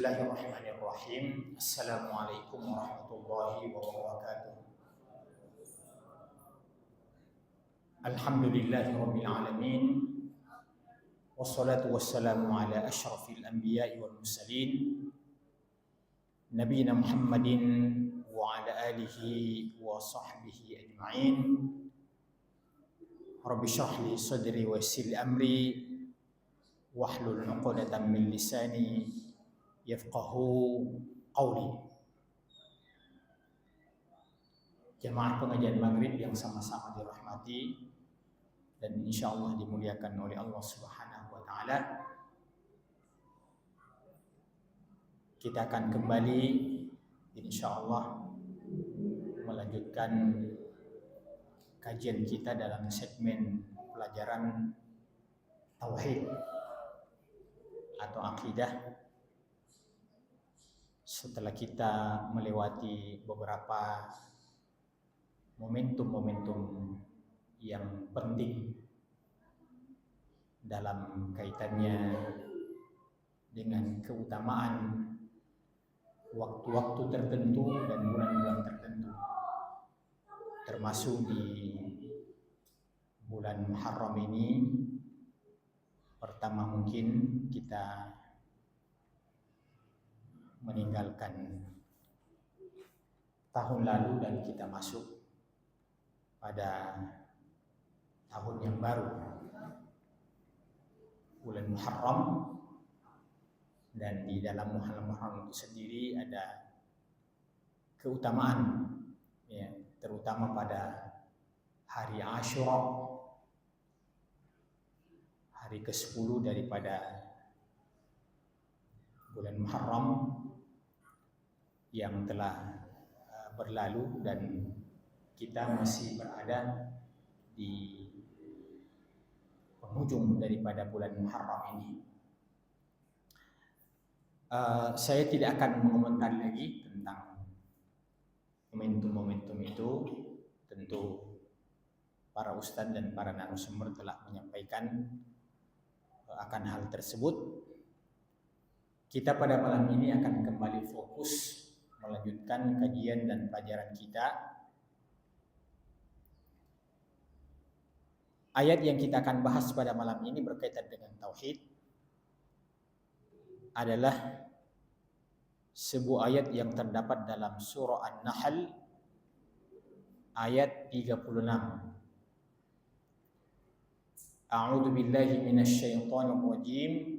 Bismillahirrahmanirrahim. Assalamualaikum warahmatullahi wabarakatuh. Alhamdulillahirabbil alamin. Wassalatu wassalamu ala asyrafil anbiya'i wal mursalin nabiyina Muhammadin wa ala alihi wa sahbihi ajma'in. Rabbi shrah li sadri wa yassir li amri wahlul 'uqdatam min lisani yafqahu qawli. Jemaah pengajian maghrib yang sama-sama dirahmati dan insyaallah dimuliakan oleh Allah Subhanahu wa taala. Kita akan kembali insyaallah melanjutkan kajian kita dalam segmen pelajaran tauhid atau akidah. Setelah kita melewati beberapa momentum-momentum yang penting dalam kaitannya dengan keutamaan waktu-waktu tertentu dan bulan-bulan tertentu, termasuk di bulan Muharram ini. Pertama mungkin kita meninggalkan tahun lalu dan kita masuk pada tahun yang baru, bulan Muharram. Dan di dalam bulan Muharram itu sendiri ada keutamaan, ya, terutama pada hari Asyura, hari ke-10 daripada bulan Muharram yang telah berlalu, dan kita masih berada di penghujung daripada bulan Muharram ini. Saya tidak akan mengomentari lagi tentang momentum-momentum itu. Tentu para ustadz dan para narasumber telah menyampaikan akan hal tersebut. Kita pada malam ini akan kembali fokus melanjutkan kajian dan pelajaran kita. Ayat yang kita akan bahas pada malam ini berkaitan dengan tauhid adalah sebuah ayat yang terdapat dalam surah An-Nahl ayat 36. A'udzu billahi minasyaitonir rajim.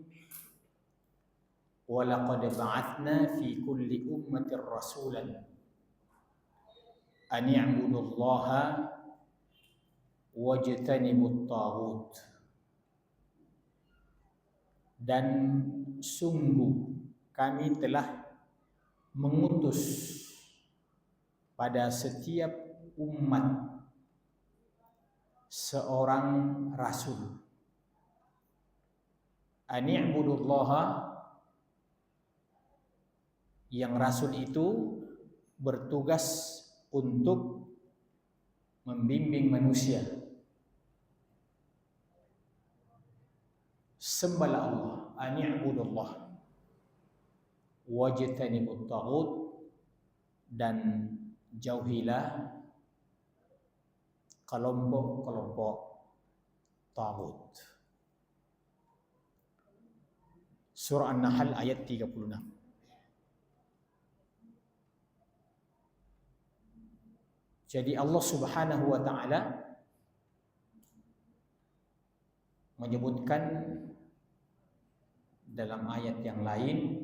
Wa laqad ba'atsna fi kulli ummatin rasulan an i'budullaha wajtanibut taghut. Dan sungguh kami telah mengutus pada setiap umat seorang rasul. An i'budullaha, yang rasul itu bertugas untuk membimbing manusia, sembahlah Allah, ani'budullah wajtanibut taghut, dan jauhilah kelompok-kelompok taghut. Surah An-Nahl ayat 36. Jadi Allah Subhanahu wa taala menyebutkan dalam ayat yang lain,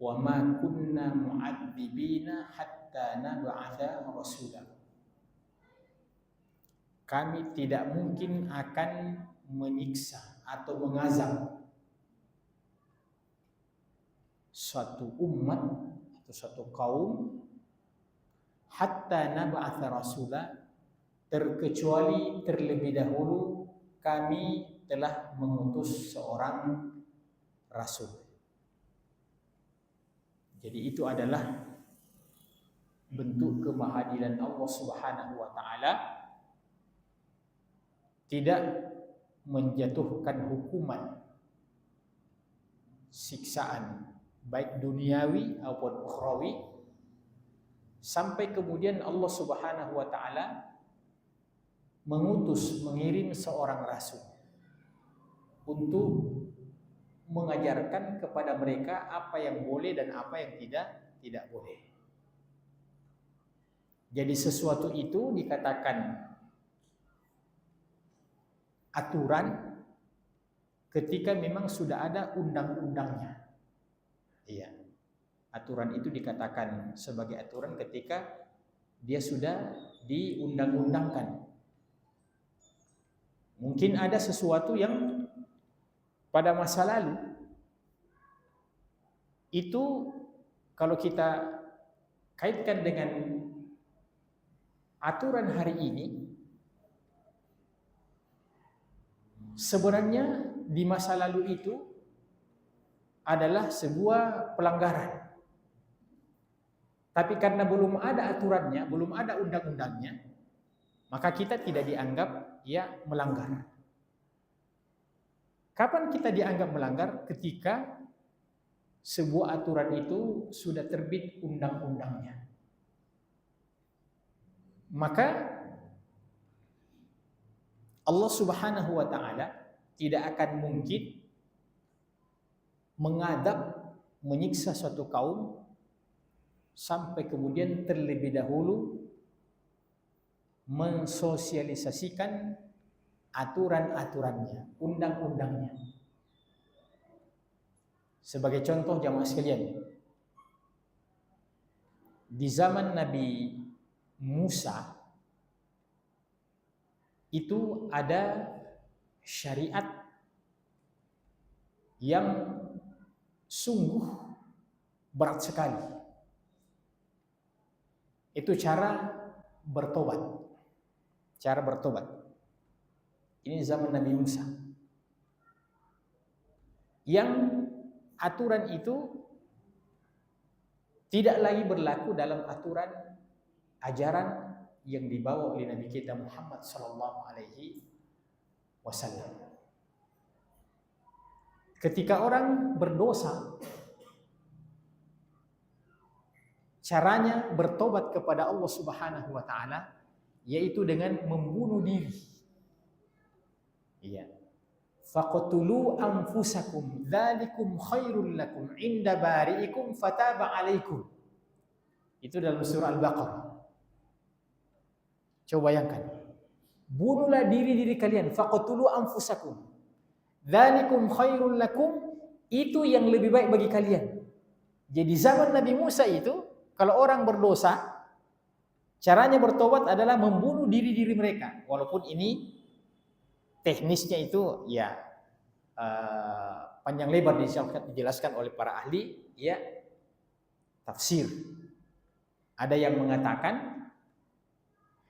wa ma kunna mu'adzibina hatta nab'atsa rasulan. Kami tidak mungkin akan menyiksa atau mengazab suatu umat atau suatu kaum hatta nab'atsa rasula, terkecuali terlebih dahulu kami telah mengutus seorang rasul. Jadi itu adalah bentuk kemahadilan Allah Subhanahu wa taala, tidak menjatuhkan hukuman siksaan baik duniawi maupun ukhrawi, sampai kemudian Allah Subhanahu wa taala mengirim seorang rasul untuk mengajarkan kepada mereka apa yang boleh dan apa yang tidak boleh. Jadi sesuatu itu dikatakan aturan ketika memang sudah ada undang-undangnya. Iya. Aturan itu dikatakan sebagai aturan ketika dia sudah diundang-undangkan. Mungkin ada sesuatu yang pada masa lalu itu kalau kita kaitkan dengan aturan hari ini, sebenarnya di masa lalu itu adalah sebuah pelanggaran. Tapi karena belum ada aturannya, belum ada undang-undangnya, maka kita tidak dianggap melanggar. Kapan kita dianggap melanggar? Ketika sebuah aturan itu sudah terbit undang-undangnya. Maka Allah Subhanahu wa taala tidak akan mungkin mengadab, menyiksa suatu kaum sampai kemudian terlebih dahulu mensosialisasikan aturan-aturannya, undang-undangnya. Sebagai contoh jamaah sekalian, di zaman Nabi Musa itu ada syariat yang sungguh berat sekali. Itu cara bertobat. Cara bertobat. Ini zaman Nabi Musa. Yang aturan itu tidak lagi berlaku dalam aturan ajaran yang dibawa oleh Nabi kita Muhammad sallallahu alaihi wasallam. Ketika orang berdosa, caranya bertobat kepada Allah Subhanahu wa taala yaitu dengan membunuh diri. Iya. Faqtulu anfusakum dzalikum khairul lakum inda bari'ikum fataba 'alaikum. Itu dalam surah Al-Baqarah. Coba bayangkan. Bunuhlah diri-diri kalian, faqtulu anfusakum. Dzalikum khairul lakum, itu yang lebih baik bagi kalian. Jadi zaman Nabi Musa itu kalau orang berdosa, caranya bertobat adalah membunuh diri-diri mereka. Walaupun ini teknisnya itu panjang lebar dijelaskan oleh para ahli tafsir. Ada yang mengatakan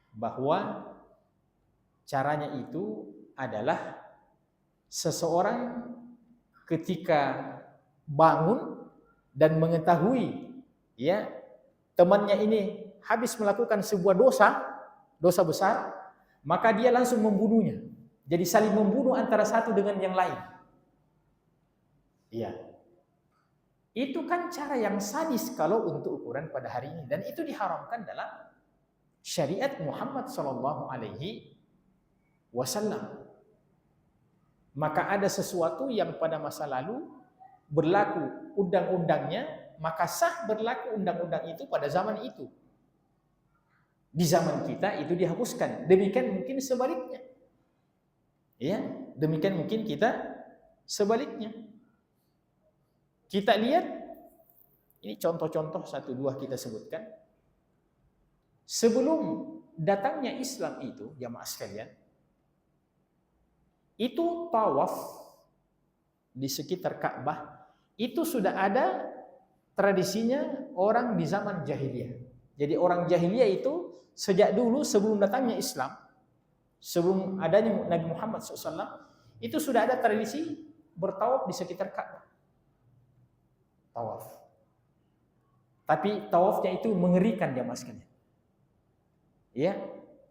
bahwa caranya itu adalah seseorang ketika bangun dan mengetahui temannya ini habis melakukan sebuah dosa besar, maka dia langsung membunuhnya. Jadi saling membunuh antara satu dengan yang lain. Iya. Itu kan cara yang sadis kalau untuk ukuran pada hari ini, dan itu diharamkan dalam syariat Muhammad sallallahu alaihi wasallam. Maka ada sesuatu yang pada masa lalu berlaku undang-undangnya, maka sah berlaku undang-undang itu pada zaman itu. Di zaman kita itu dihapuskan. Demikian mungkin sebaliknya. Ya, demikian mungkin kita sebaliknya. Kita lihat ini contoh-contoh 1-2 kita sebutkan. Sebelum datangnya Islam itu, jamaah sekalian, itu tawaf di sekitar Ka'bah itu sudah ada tradisinya orang di zaman jahiliyah. Jadi orang jahiliyah itu sejak dulu sebelum datangnya Islam, sebelum adanya Nabi Muhammad SAW, itu sudah ada tradisi bertawaf di sekitar Ka'bah. Tawaf. Tapi tawafnya itu mengerikan jamaah sekalian. Ya,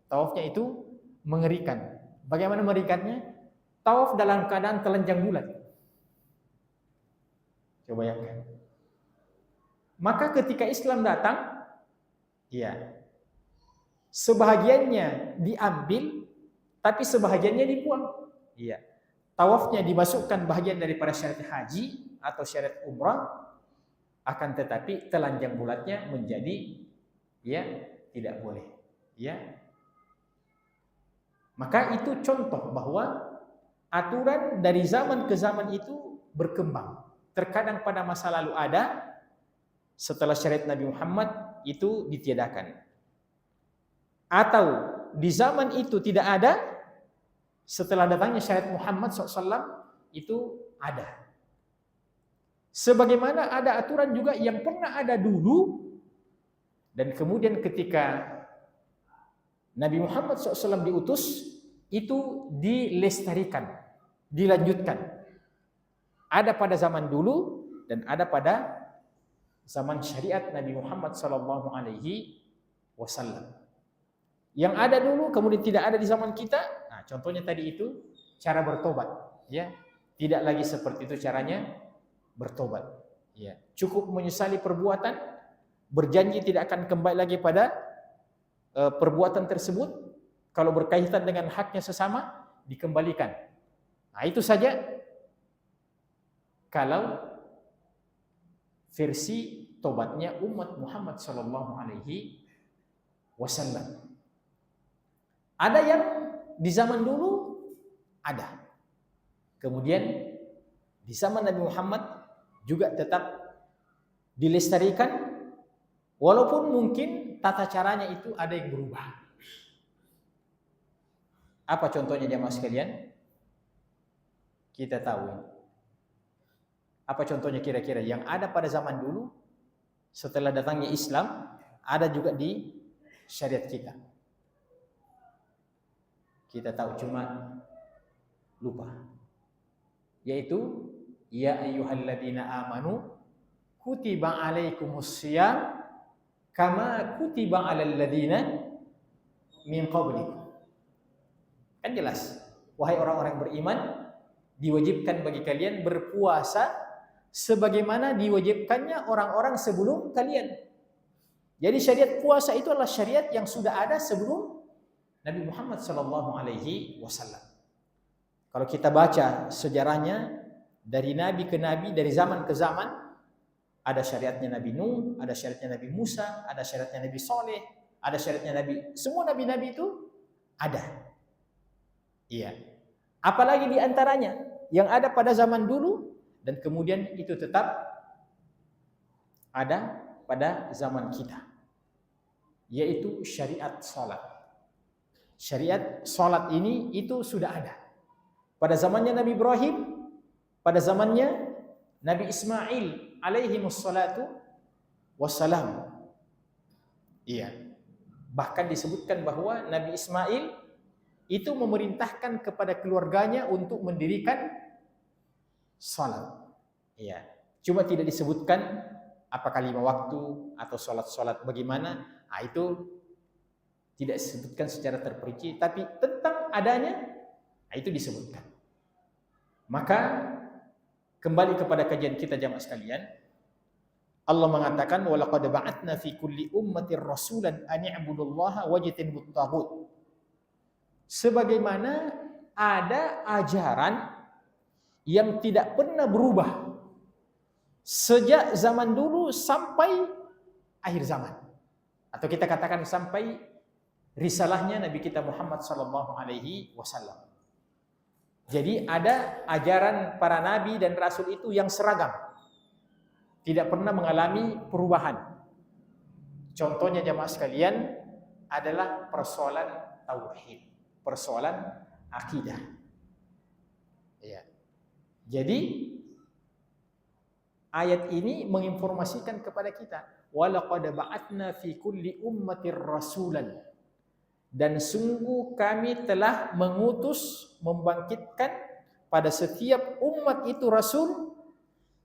tawafnya itu mengerikan. Bagaimana mengerikannya? Tawaf dalam keadaan telanjang bulat. Coba bayangkan. Maka ketika Islam datang, ya, sebahagiannya diambil, tapi sebahagiannya dibuang. Iya. Tawafnya dimasukkan bahagian daripada syariat haji atau syariat umrah, akan tetapi telanjang bulatnya menjadi ya tidak boleh. Ya. Maka itu contoh bahwa aturan dari zaman ke zaman itu berkembang. Terkadang pada masa lalu ada, setelah syariat Nabi Muhammad itu ditiadakan. Atau di zaman itu tidak ada, setelah datangnya syariat Muhammad SAW itu ada. Sebagaimana ada aturan juga yang pernah ada dulu, dan kemudian ketika Nabi Muhammad SAW diutus, itu dilestarikan, dilanjutkan. Ada pada zaman dulu dan ada pada zaman syariat Nabi Muhammad SAW. Yang ada dulu kemudian tidak ada di zaman kita. Nah, contohnya tadi itu cara bertobat, ya. Tidak lagi seperti itu caranya bertobat. Ya, cukup menyesali perbuatan, berjanji tidak akan kembali lagi pada perbuatan tersebut. Kalau berkaitan dengan haknya sesama, dikembalikan. Nah, itu saja kalau versi tobatnya umat Muhammad SAW. Ada yang di zaman dulu ada. Kemudian di zaman Nabi Muhammad juga tetap dilestarikan, walaupun mungkin tata caranya itu ada yang berubah. Apa contohnya jemaah sekalian? Kita tahu. Apa contohnya kira-kira yang ada pada zaman dulu, setelah datangnya Islam, ada juga di syariat kita. Kita tahu cuma lupa. Yaitu, ya ayyuhalladzina amanu kutiba alaikumussyam kama kutiba alal ladzina min qablikum. Kan jelas, wahai orang-orang beriman, diwajibkan bagi kalian berpuasa sebagaimana diwajibkannya orang-orang sebelum kalian. Jadi syariat puasa itu adalah syariat yang sudah ada sebelum Nabi Muhammad SAW. Kalau kita baca sejarahnya dari nabi ke nabi, dari zaman ke zaman, ada syariatnya Nabi Nuh, ada syariatnya Nabi Musa, ada syariatnya Nabi Saleh, ada syariatnya Nabi. Semua nabi-nabi itu ada. Iya. Apalagi di antaranya yang ada pada zaman dulu dan kemudian itu tetap ada pada zaman kita, yaitu syariat salat. Syariat salat ini itu sudah ada pada zamannya Nabi Ibrahim, pada zamannya Nabi Ismail alaihi wassalatu wassalam. Iya. Bahkan disebutkan bahwa Nabi Ismail itu memerintahkan kepada keluarganya untuk mendirikan salat. Iya. Cuma tidak disebutkan apakah 5 waktu atau salat-salat bagaimana. Nah, itu tidak disebutkan secara terperinci, tapi tentang adanya, nah, itu disebutkan. Maka kembali kepada kajian kita jamaah sekalian, Allah mengatakan walaqad ba'atna fi kulli ummatir rasulan an i'budullaha wajtanibut taghut. Sebagaimana ada ajaran yang tidak pernah berubah sejak zaman dulu sampai akhir zaman, atau kita katakan sampai risalahnya Nabi kita Muhammad SAW. Jadi ada ajaran para nabi dan rasul itu yang seragam, tidak pernah mengalami perubahan. Contohnya jamaah sekalian adalah persoalan tauhid, persoalan akidah. Ya. Jadi ayat ini menginformasikan kepada kita, walaqad ba'atna fi kulli ummatir rasulan. Dan sungguh kami telah mengutus, membangkitkan pada setiap umat itu rasul.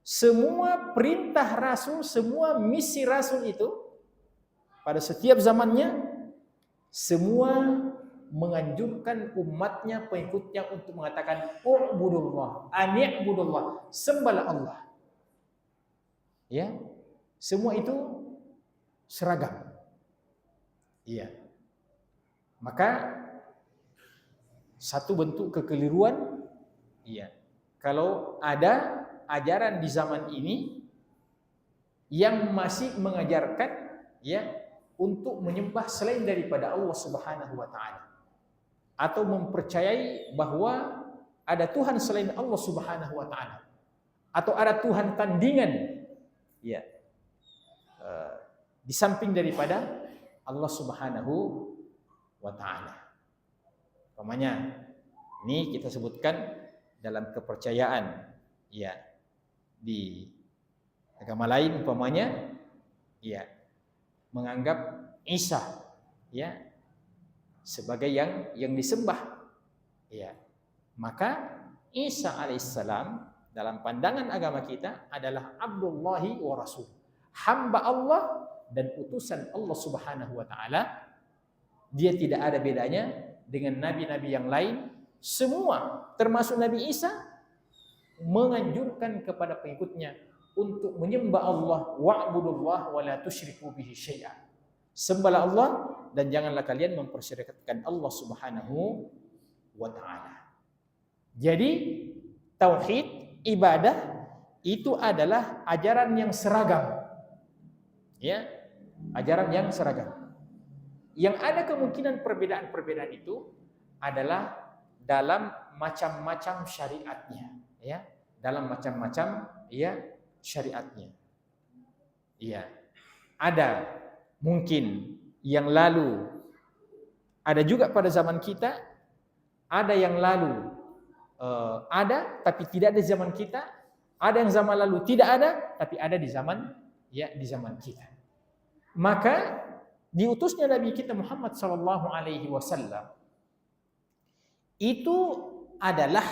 Semua perintah rasul, semua misi rasul itu pada setiap zamannya semua menganjurkan umatnya, pengikutnya untuk mengatakan u'budullah, ani'budullah, sembahlah Allah. Ya, semua itu seragam. Iya. Maka satu bentuk kekeliruan, iya. Kalau ada ajaran di zaman ini yang masih mengajarkan ya untuk menyembah selain daripada Allah Subhanahu wa taala atau mempercayai bahwa ada Tuhan selain Allah Subhanahu wa taala atau ada Tuhan tandingan ya di samping daripada Allah Subhanahu wa taala. Umpamanya ini kita sebutkan dalam kepercayaan ya di agama lain umpamanya ya menganggap Isa ya sebagai yang disembah ya. Maka Isa alaihissalam dalam pandangan agama kita adalah Abdullahi wa Rasul, hamba Allah dan utusan Allah Subhanahu wa taala. Dia tidak ada bedanya dengan nabi-nabi yang lain. Semua termasuk Nabi Isa menganjurkan kepada pengikutnya untuk menyembah Allah, wa'budullah wa la tusyriku bihi syai'a. Sembahlah Allah dan janganlah kalian mempersyirikatkan Allah Subhanahu wa taala. Jadi tauhid ibadah itu adalah ajaran yang seragam. Ya, ajaran yang seragam. Yang ada kemungkinan perbedaan-perbedaan itu adalah dalam macam-macam syariatnya, ya, dalam macam-macam ya syariatnya. Iya. Ada mungkin yang lalu ada juga pada zaman kita, ada yang lalu ada tapi tidak ada di zaman kita, ada yang zaman lalu tidak ada tapi ada di zaman kita. Maka diutusnya Nabi kita Muhammad sallallahu alaihi wasallam itu adalah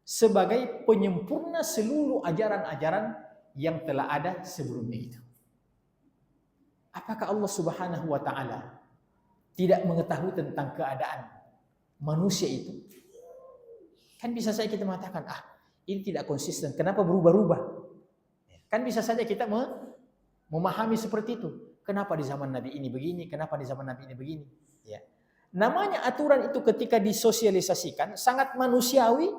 sebagai penyempurna seluruh ajaran-ajaran yang telah ada sebelumnya itu. Apakah Allah Subhanahu wa taala tidak mengetahui tentang keadaan manusia itu? Kan bisa saja kita mengatakan, ini tidak konsisten, kenapa berubah-ubah? Kan bisa saja kita memahami seperti itu. Kenapa di zaman Nabi ini begini, kenapa di zaman Nabi ini begini? Ya. Namanya aturan itu ketika disosialisasikan sangat manusiawi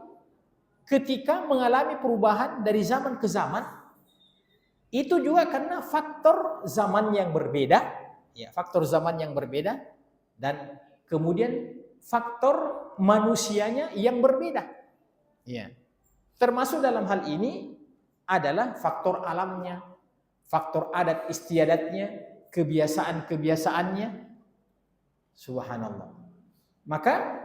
ketika mengalami perubahan dari zaman ke zaman. Itu juga karena faktor zaman yang berbeda, ya, faktor zaman yang berbeda dan kemudian faktor manusianya yang berbeda. Ya. Termasuk dalam hal ini adalah faktor alamnya, faktor adat istiadatnya, kebiasaan-kebiasaannya. Subhanallah. Maka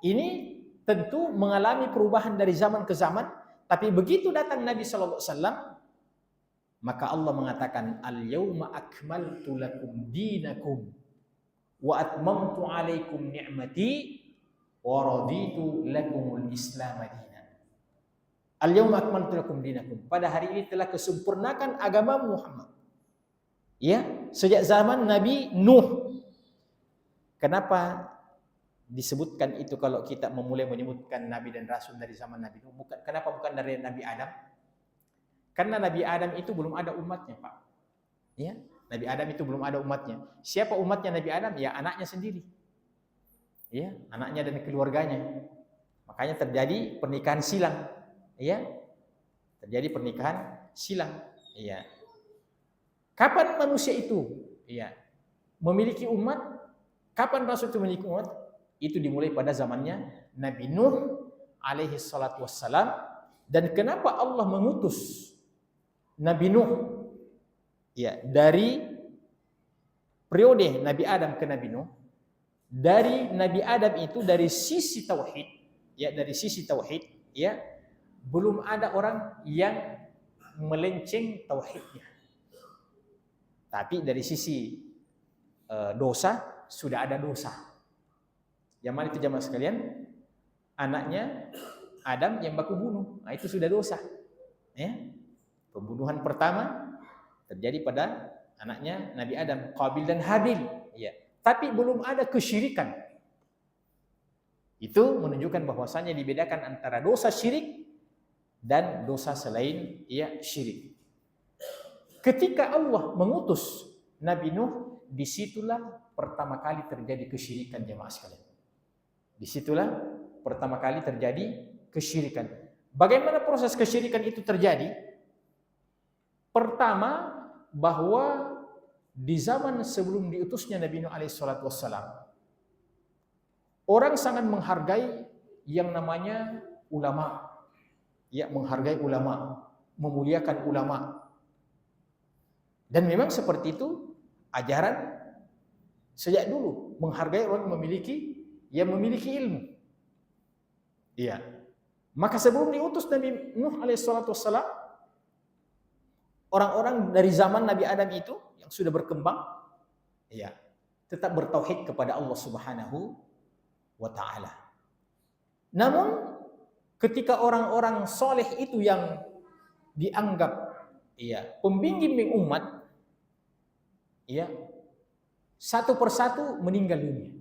ini tentu mengalami perubahan dari zaman ke zaman, tapi begitu datang Nabi sallallahu alaihi wasallam, maka Allah mengatakan al-yauma akmaltu lakum dinakum wa atmamtu alaikum ni'mati wa raditu lakumul Islam dinan. Al-yauma akmaltu lakum dinakum. Pada hari ini telah kesempurnakan agama Muhammad. Ya, sejak zaman Nabi Nuh. Kenapa disebutkan itu kalau kita memulai menyebutkan Nabi dan Rasul dari zaman Nabi Nuh? Kenapa bukan dari Nabi Adam? Karena Nabi Adam itu belum ada umatnya, Pak. Ya, Nabi Adam itu belum ada umatnya. Siapa umatnya Nabi Adam? Ya, anaknya sendiri. Ya, anaknya dan keluarganya. Makanya terjadi pernikahan silang. Ya, terjadi pernikahan silang. Ya. Kapan manusia itu? Ya, memiliki umat? Kapan Rasul itu memiliki umat? Itu dimulai pada zamannya Nabi Nuh alaihi salatu wassalam. Dan kenapa Allah mengutus Nabi Nuh ya dari periode Nabi Adam ke Nabi Nuh? Dari Nabi Adam itu dari sisi tauhid, ya, dari sisi tauhid, ya, belum ada orang yang melenceng tauhidnya. Tapi dari sisi dosa sudah ada dosa. Yang mana itu jamaah sekalian? Anaknya Adam yang baku bunuh. Nah, itu sudah dosa. Ya. Pembunuhan pertama terjadi pada anaknya Nabi Adam, Qabil dan Habil. Ya. Tapi belum ada kesyirikan. Itu menunjukkan bahwasannya dibedakan antara dosa syirik dan dosa selain syirik. Ketika Allah mengutus Nabi Nuh, disitulah pertama kali terjadi kesyirikan jemaah sekalian. Disitulah pertama kali terjadi kesyirikan. Bagaimana proses kesyirikan itu terjadi? Pertama, bahwa di zaman sebelum diutusnya Nabi Nuh alaihissalatu wassalam, orang sangat menghargai yang namanya ulama. Ya, menghargai ulama, memuliakan ulama. Dan memang seperti itu ajaran sejak dulu, menghargai orang yang memiliki ilmu. Iya. Maka sebelum diutus Nabi Nuh alaihissalatu wassalam, orang-orang dari zaman Nabi Adam itu yang sudah berkembang, ya, tetap bertauhid kepada Allah Subhanahu wa taala. Namun ketika orang-orang soleh itu yang dianggap pembimbing umat, satu persatu meninggal dunia.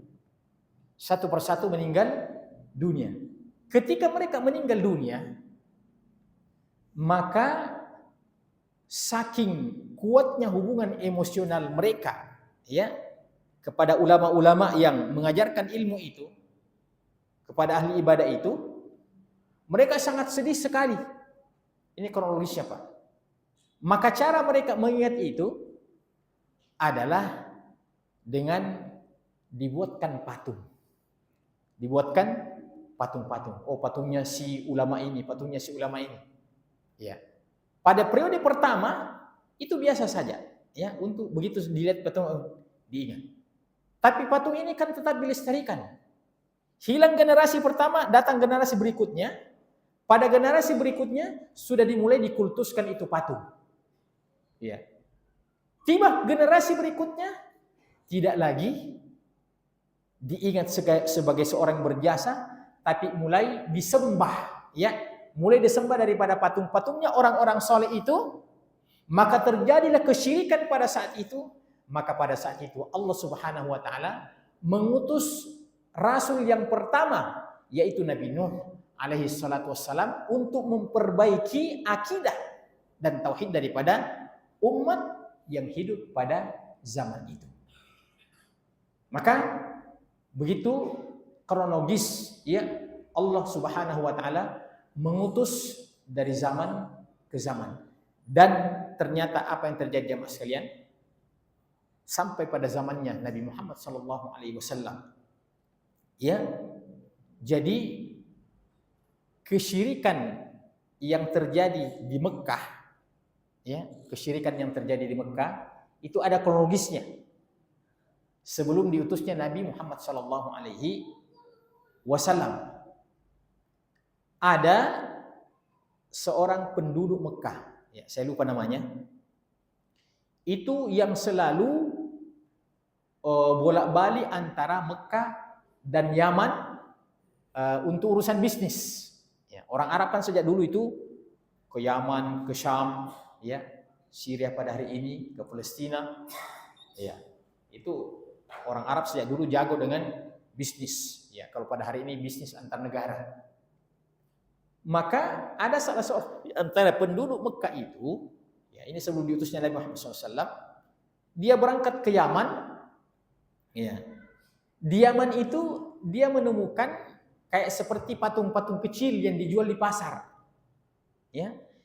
Satu persatu meninggal dunia. Ketika mereka meninggal dunia, maka saking kuatnya hubungan emosional mereka kepada ulama-ulama yang mengajarkan ilmu itu, kepada ahli ibadah itu, mereka sangat sedih sekali. Ini kronologisnya, Pak. Maka cara mereka mengingat itu adalah dengan dibuatkan patung. Dibuatkan patung-patung. Oh, patungnya si ulama ini, patungnya si ulama ini. Ya. Pada periode pertama itu biasa saja, untuk begitu dilihat patung diingat. Tapi patung ini kan tetap dilestarikan. Hilang generasi pertama, datang generasi berikutnya. Pada generasi berikutnya sudah dimulai dikultuskan itu patung. Ya. Tiba generasi berikutnya tidak lagi diingat sebagai seorang berjasa, tapi mulai disembah, mulai disembah daripada patung-patungnya orang-orang soleh itu, maka terjadilah kesyirikan pada saat itu. Maka pada saat itu Allah Subhanahu wa taala mengutus rasul yang pertama, yaitu Nabi Nuh alaihi salatu wassalam, untuk memperbaiki akidah dan tauhid daripada umat yang hidup pada zaman itu. Maka begitu kronologis Allah Subhanahu wa taala mengutus dari zaman ke zaman. Dan ternyata apa yang terjadi jemaah sekalian, sampai pada zamannya Nabi Muhammad sallallahu alaihi wasallam, jadi kesyirikan yang terjadi di Mekah, kesyirikan yang terjadi di Mekah itu ada kronologisnya. Sebelum diutusnya Nabi Muhammad sallallahu alaihi wasallam, ada seorang penduduk Mekah, saya lupa namanya, itu yang selalu bolak-balik antara Mekah dan Yaman untuk urusan bisnis. Orang Arab kan sejak dulu itu ke Yaman, ke Syam, Syria pada hari ini, ke Palestina. Itu orang Arab sejak dulu jago dengan bisnis. Kalau pada hari ini bisnis antar negara. Maka ada salah seorang antara penduduk Mekah itu, ini sebelum diutusnya Nabi Muhammad SAW, dia berangkat ke Yaman. Di Yaman itu dia menemukan kayak seperti patung-patung kecil yang dijual di pasar.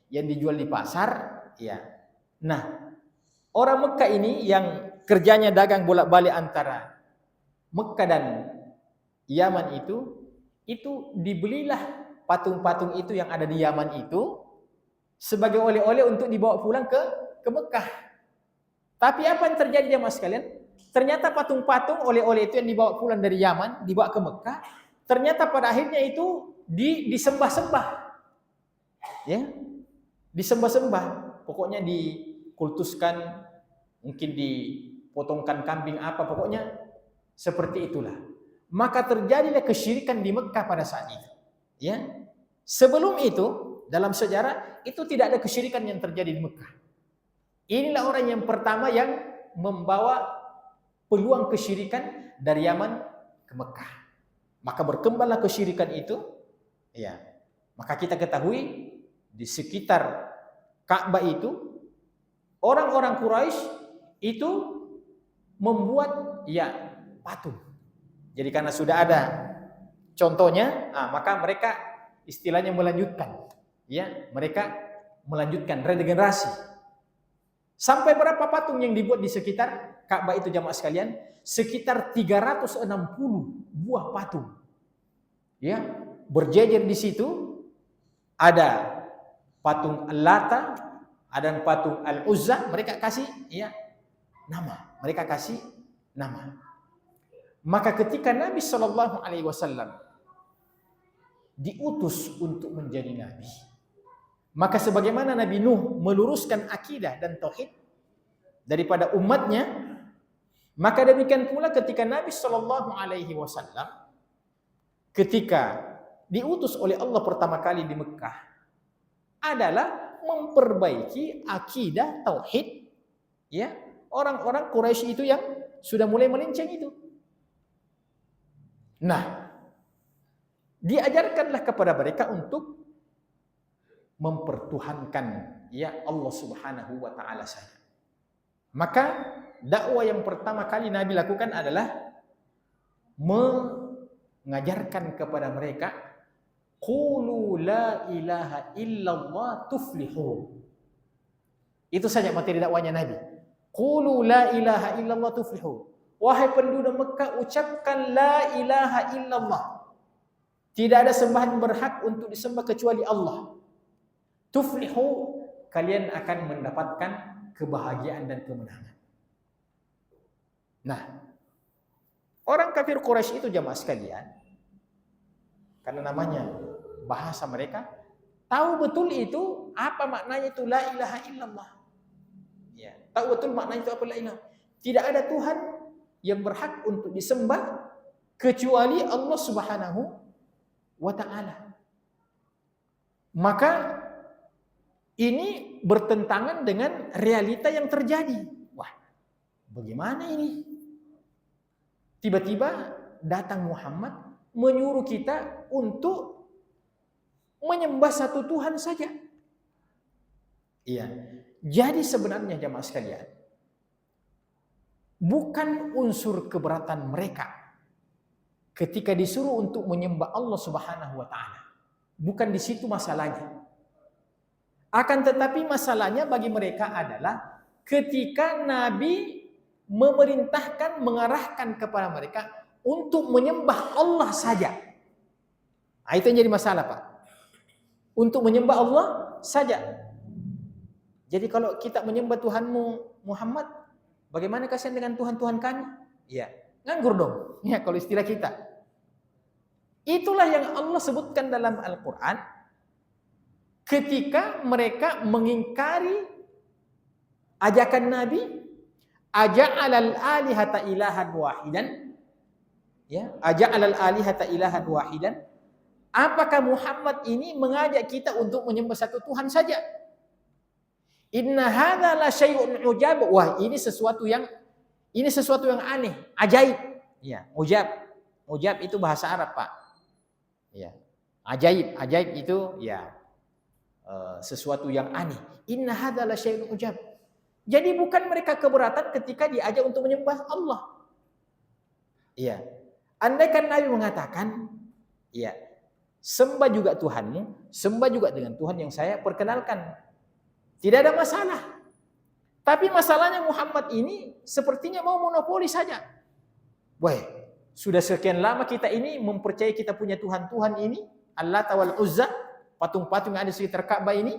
Yang dijual di pasar. Nah, orang Mekah ini yang kerjanya dagang bolak-balik antara Mekah dan Yaman itu dibelilah patung-patung itu yang ada di Yaman itu sebagai oleh-oleh untuk dibawa pulang ke Mekah. Tapi apa yang terjadi jemaah sekalian? Ternyata patung-patung oleh-oleh itu yang dibawa pulang dari Yaman, dibawa ke Mekah, ternyata pada akhirnya itu disembah-sembah. Disembah-sembah. Pokoknya dikultuskan, mungkin dipotongkan kambing apa, pokoknya seperti itulah. Maka terjadilah kesyirikan di Mekah pada saat itu. Sebelum itu dalam sejarah itu tidak ada kesyirikan yang terjadi di Mekah. Inilah orang yang pertama yang membawa peluang kesyirikan dari Yaman ke Mekah. Maka berkembanglah kesyirikan itu. Maka kita ketahui di sekitar Ka'bah itu orang-orang Quraisy itu membuat patung. Jadi karena sudah ada contohnya, maka mereka istilahnya melanjutkan. Mereka melanjutkan regenerasi. Sampai berapa patung yang dibuat di sekitar Ka'bah itu jamaah sekalian? Sekitar 360 buah patung. Berjejer di situ. Ada patung Al-Lata, ada patung Al-Uzza, mereka kasih nama. Mereka kasih nama. Maka ketika Nabi Shallallahu Alaihi Wasallam diutus untuk menjadi nabi, maka sebagaimana Nabi Nuh meluruskan akidah dan tauhid daripada umatnya, maka demikian pula ketika Nabi Shallallahu Alaihi Wasallam ketika diutus oleh Allah pertama kali di Mekah adalah memperbaiki akidah tauhid orang-orang Quraisy itu yang sudah mulai melenceng itu. Nah, diajarkanlah kepada mereka untuk mempertuhankan Allah Subhanahu wa taala saja. Maka dakwah yang pertama kali Nabi lakukan adalah mengajarkan kepada mereka qulu la ilaha illallah tuflihu. Itu saja materi dakwanya Nabi. Qulu la ilaha illallah tuflihu. Wahai penduduk Mekah, ucapkan la ilaha illallah. Tidak ada sembahan berhak untuk disembah kecuali Allah. Tuflihu, kalian akan mendapatkan kebahagiaan dan kemenangan. Nah, orang kafir Quraisy itu jamaah sekalian, karena namanya bahasa mereka, tahu betul itu apa maknanya itu la ilaha illallah. Tahu betul maknanya itu apa la ilaha. Tidak ada Tuhan yang berhak untuk disembah kecuali Allah Subhanahu wa taala. Maka ini bertentangan dengan realita yang terjadi. Wah, bagaimana ini? Tiba-tiba datang Muhammad menyuruh kita untuk menyembah satu Tuhan saja. Jadi sebenarnya jamaah sekalian, bukan unsur keberatan mereka ketika disuruh untuk menyembah Allah Subhanahu wa taala. Bukan di situ masalahnya. Akan tetapi masalahnya bagi mereka adalah ketika Nabi memerintahkan, mengarahkan kepada mereka untuk menyembah Allah saja. Itu yang jadi masalah, Pak. Untuk menyembah Allah saja. Jadi kalau kita menyembah Tuhanmu Muhammad, bagaimana kasihan dengan Tuhan-Tuhan kami? Nganggur dong. Kalau istilah kita. Itulah yang Allah sebutkan dalam Al-Quran ketika mereka mengingkari ajakan Nabi, aja'alal alihata ilahan wahidan. Aja'alal alihata ilahan wahidan. Apakah Muhammad ini mengajak kita untuk menyembah satu Tuhan saja? Inna hadza la syai'un ujab. Wah, ini sesuatu yang aneh, ajaib. Ujab. Ujab itu bahasa Arab, Pak. Ajaib itu sesuatu yang aneh. Inna hadza la syai'un ujab. Jadi bukan mereka keberatan ketika diajak untuk menyembah Allah. Andaikan Nabi mengatakan, sembah juga Tuhanmu, sembah juga dengan Tuhan yang saya perkenalkan. Tidak ada masalah. Tapi masalahnya Muhammad ini sepertinya mau monopoli saja. Wah, sudah sekian lama kita ini mempercayai kita punya Tuhan-Tuhan ini, Al-Lata wal Uzza, patung-patung yang ada di sekitar Ka'bah ini.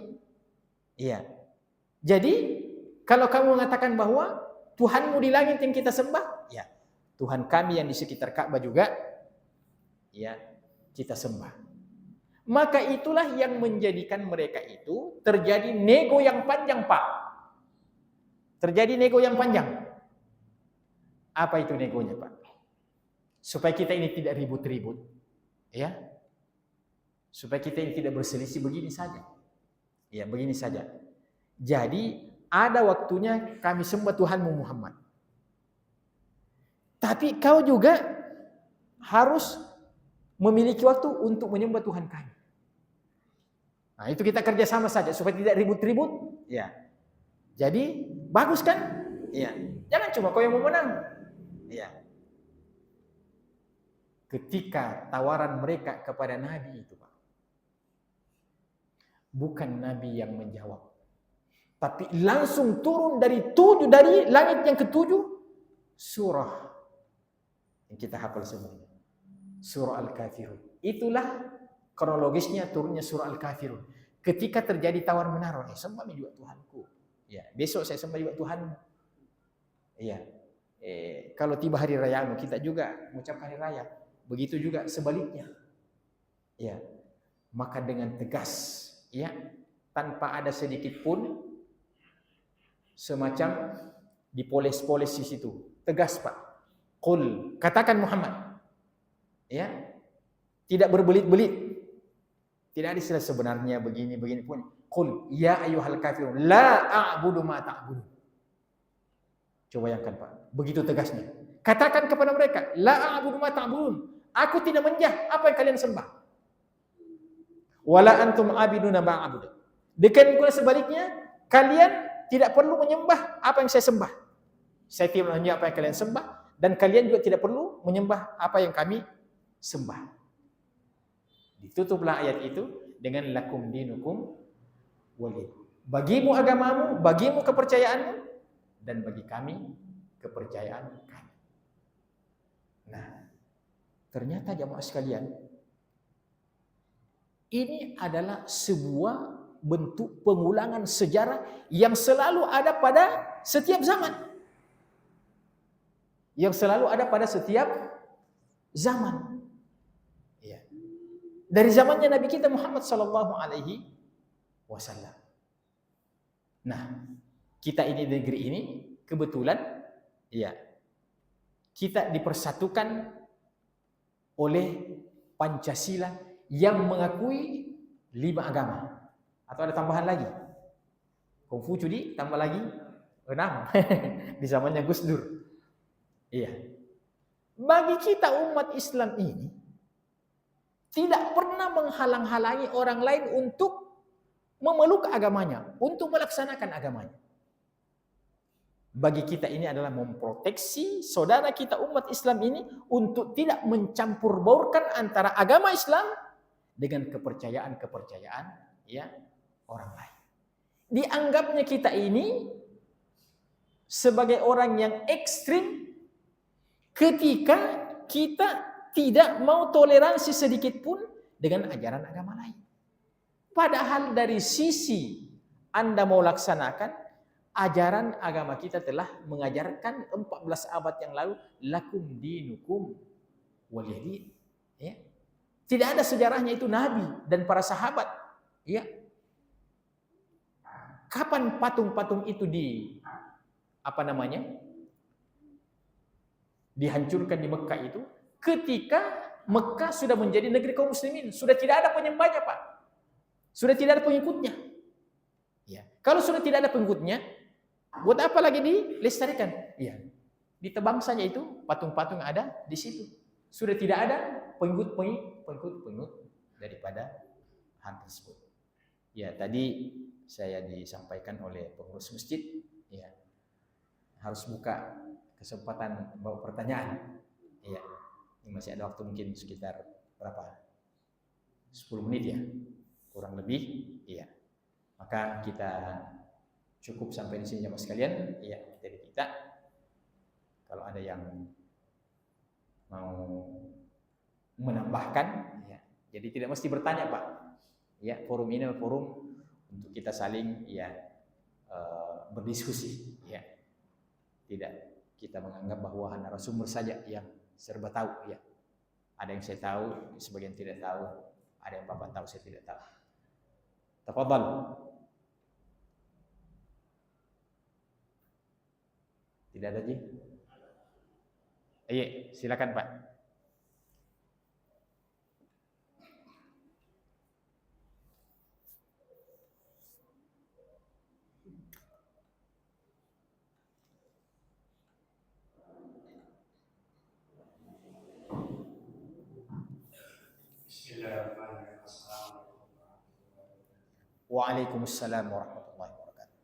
Jadi, kalau kamu mengatakan bahwa Tuhanmu di langit yang kita sembah, Tuhan kami yang di sekitar Ka'bah juga kita sembah. Maka itulah yang menjadikan mereka itu terjadi nego yang panjang, Pak. Terjadi nego yang panjang. Apa itu negonya, Pak? Supaya kita ini tidak ribut-ribut. Supaya kita ini tidak berselisih, begini saja. Begini saja. Jadi ada waktunya kami sembah Tuhanmu Muhammad. Tapi kau juga harus memiliki waktu untuk menyembah Tuhan kami. Nah, itu kita kerjasama saja supaya tidak ribut-ribut. Jadi bagus kan? Iya. Jangan cuma kau yang mau menang. Iya. Ketika tawaran mereka kepada Nabi itu, Pak, bukan Nabi yang menjawab, tapi langsung turun dari langit yang ketujuh surah yang kita hafal semuanya, surah Al-Kafirun. Itulah kronologisnya turunnya surah Al-Kafirun. Ketika terjadi tawar menawar, sembah juga Tuhanku. Ya, besok saya sembah juga Tuhanmu. Iya. Kalau tiba hari rayamu, kita juga mengucapkan hari raya. Begitu juga sebaliknya. Ya. Maka dengan tegas, ya, tanpa ada sedikit pun semacam dipoles-poles di situ. Tegas, Pak. Qul, katakan Muhammad. Ya. Tidak berbelit-belit. Tidak ada istilah sebenarnya begini pun. Qul ya ayyuhal kafirun la a'budu ma ta'budun. Coba bayangkan, Pak. Begitu tegasnya. Katakan kepada mereka, la a'budu ma ta'budun. Aku tidak menyembah apa yang kalian sembah. Wala antum abiduna ma a'budu. Demikian pula sebaliknya, kalian tidak perlu menyembah apa yang saya sembah. Saya tidak menyembah apa yang kalian sembah, dan kalian juga tidak perlu menyembah apa yang kami sembah. Ditutuplah ayat itu dengan lakum dinukum walid. Bagimu agamamu, bagimu kepercayaanmu, dan bagi kami kepercayaan kami. Nah, ternyata jamaah sekalian, ini adalah sebuah bentuk pengulangan sejarah yang selalu ada pada setiap zaman. Yang selalu ada pada setiap zaman. Ya. Dari zamannya Nabi kita Muhammad sallallahu alaihi wasallam. Nah, kita ini di negeri ini kebetulan ya kita dipersatukan oleh Pancasila yang mengakui 5 agama. Atau ada tambahan lagi? Konghucu tambah lagi 6 di zamannya Gus Dur. Iya. Bagi kita umat Islam ini tidak pernah menghalang-halangi orang lain untuk memeluk agamanya, untuk melaksanakan agamanya. Bagi kita ini adalah memproteksi saudara kita umat Islam ini untuk tidak mencampur baurkan antara agama Islam dengan kepercayaan-kepercayaan ya orang lain. Dianggapnya kita ini sebagai orang yang ekstrim ketika kita tidak mau toleransi sedikit pun dengan ajaran agama lain. Padahal dari sisi Anda mau laksanakan, ajaran agama kita telah mengajarkan 14 abad yang lalu, lakum dinukum waliyadin. Ya. Tidak ada sejarahnya itu Nabi dan para sahabat. Ya. Kapan patung-patung itu dihancurkan di Mekah itu? Ketika Mekah sudah menjadi negeri kaum muslimin, sudah tidak ada penyembahnya, Pak. Sudah tidak ada pengikutnya. Ya. Kalau sudah tidak ada pengikutnya, buat apa lagi dilestarikan? Ya. Ditebang saja itu patung-patung ada di situ. Sudah tidak ada pengikut daripada hal tersebut. Ya, tadi saya disampaikan oleh pengurus masjid, ya, harus buka kesempatan bawa pertanyaan. Ya. Ini masih ada waktu mungkin sekitar berapa? 10 menit ya. Kurang lebih, iya. Maka kita cukup sampai di sini jemaah sekalian, iya, dari kita. Kalau ada yang mau menambahkan, ya. Jadi tidak mesti bertanya, Pak. Ya, forum ini adalah forum untuk kita saling ya berdiskusi, ya. Tidak kita menganggap bahwa narasumber saja yang serba tahu, ya. Ada yang saya tahu, sebagian tidak tahu, ada yang Bapak tahu, saya tidak tahu. Tafadhal. Tidak ada, Ji? Iya, silakan, Pak. Waalaikumsalam warahmatullahi wabarakatuh.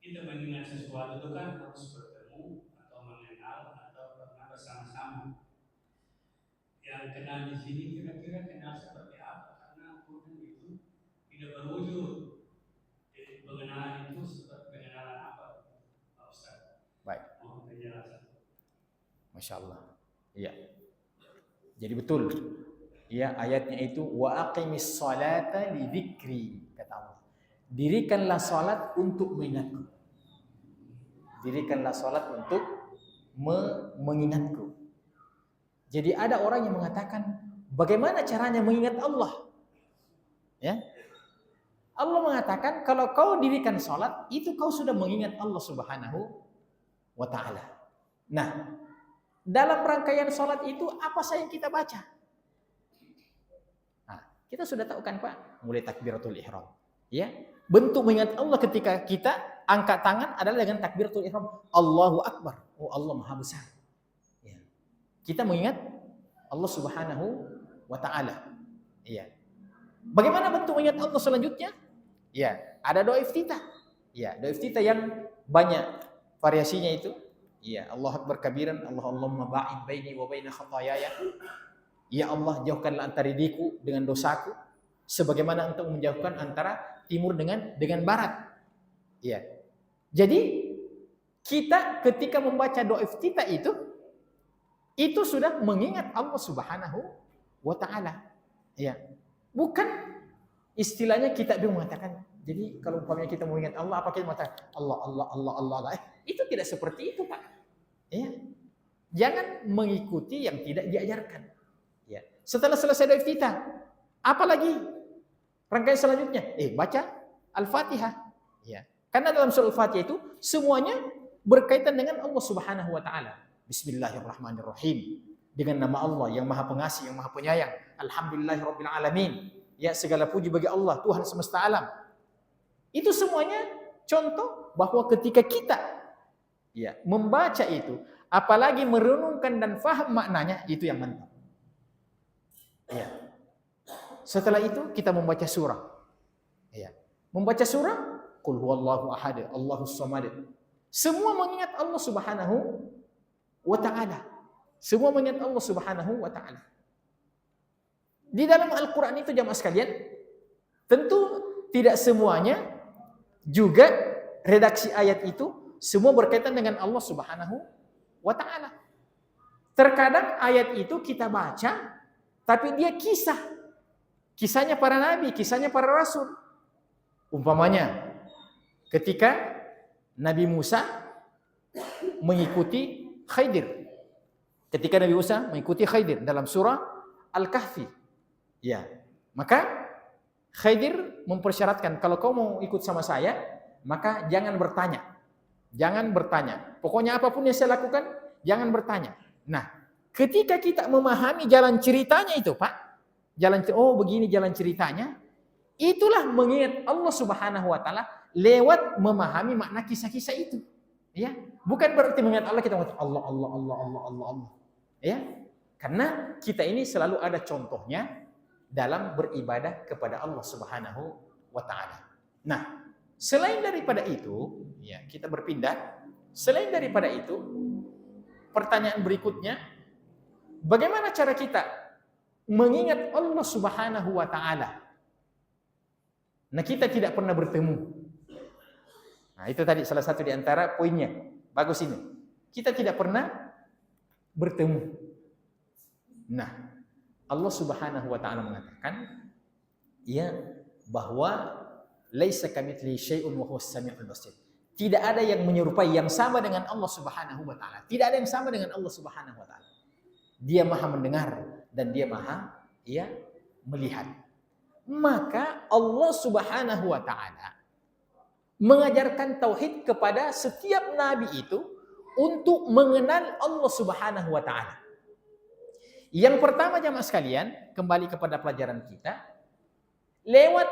kita mengingat sesuatu itu kan harus bertemu atau mengenal atau pernah bersama-sama. Yang kenal di sini kira-kira kenal seperti apa? Karena kemudian itu tidak berwujud. Jadi pengenalan itu seperti pengenalan apa, Pak Ustaz? Baik. Mohon penjelasan. Masya Allah. Iya. Jadi betul. Ya, ayatnya itu wa aqimis salata li dzikri, kata Allah. Dirikanlah salat untuk mengingatku. Dirikanlah salat untuk mengingatku. Jadi ada orang yang mengatakan, bagaimana caranya mengingat Allah? Ya. Allah mengatakan kalau kau dirikan salat, itu kau sudah mengingat Allah Subhanahu wa taala. Nah, dalam rangkaian salat itu apa saja yang kita baca? Nah, kita sudah tahu kan Pak, mulai takbiratul ihram. Ya, bentuk mengingat Allah ketika kita angkat tangan adalah dengan takbiratul ihram. Allahu Akbar. Oh, Allah Maha Besar. Ya. Kita mengingat Allah Subhanahu wa taala. Iya. Bagaimana bentuk mengingat Allah selanjutnya? Ya, ada doa iftitah. Ya, doa iftitah yang banyak variasinya itu. Ya, Allah Akbar kabiran, Allahumma ba'id baini wa baina khataayaya. Ya Allah, jauhkanlah antara diriku dengan dosaku sebagaimana Engkau menjauhkan antara timur dengan barat. Ya. Jadi kita ketika membaca doa iftitah itu sudah mengingat Allah Subhanahu wa taala. Ya. Bukan istilahnya kita bingung mengatakan. Jadi kalau umpamanya kita mengingat Allah, apa kita mengatakan Allah. Itu tidak seperti itu, Pak. Ya. Jangan mengikuti yang tidak diajarkan. Ya. Setelah selesai doa iftitah, apa lagi? Rangkaian selanjutnya, baca Al-Fatihah. Ya. Karena dalam surah Al-Fatihah itu semuanya berkaitan dengan Allah Subhanahu wa taala. Bismillahirrahmanirrahim. Dengan nama Allah yang Maha Pengasih, yang Maha Penyayang. Alhamdulillahirabbil alamin. Ya, segala puji bagi Allah, Tuhan semesta alam. Itu semuanya contoh bahwa ketika kita membaca itu, apalagi merenungkan dan faham maknanya, itu yang mantap. Ya. Setelah itu kita membaca surah. Ya. Membaca surah, Qul huwallahu ahad, Allahus samad. Semua mengingat Allah Subhanahu wa taala. Semua mengingat Allah Subhanahu wa taala. Di dalam Al-Qur'an itu jamaah sekalian, tentu tidak semuanya juga redaksi ayat itu semua berkaitan dengan Allah Subhanahu wa taala. Terkadang ayat itu kita baca tapi dia kisahnya para nabi, kisahnya para rasul. Umpamanya ketika Nabi Musa mengikuti Khidir. Ketika Nabi Musa mengikuti Khidir dalam surah Al-Kahfi. Ya, maka Khidir mempersyaratkan kalau kau mau ikut sama saya, maka jangan bertanya. Jangan bertanya. Pokoknya apapun yang saya lakukan, jangan bertanya. Nah, ketika kita memahami jalan ceritanya itu, Pak, begini jalan ceritanya, itulah mengingat Allah Subhanahu wa taala lewat memahami makna kisah-kisah itu. Ya, bukan berarti mengingat Allah kita mengatakan Allah. Ya. Karena kita ini selalu ada contohnya dalam beribadah kepada Allah Subhanahu wa taala. Nah, selain daripada itu, kita berpindah. Selain daripada itu, pertanyaan berikutnya, bagaimana cara kita mengingat Allah Subhanahu wa taala? Nah, kita tidak pernah bertemu. Nah, itu tadi salah satu di antara poinnya. Bagus ini. Kita tidak pernah bertemu. Nah, Allah Subhanahu wa taala mengatakan bahwa laisa kamitslihi syai'un wa huwas samiul basir. Tidak ada yang menyerupai yang sama dengan Allah Subhanahu wa taala. Tidak ada yang sama dengan Allah Subhanahu wa taala. Dia Maha mendengar dan dia Maha melihat. Maka Allah Subhanahu wa taala mengajarkan tauhid kepada setiap nabi itu untuk mengenal Allah Subhanahu wa taala. Yang pertama jamaah sekalian, kembali kepada pelajaran kita, lewat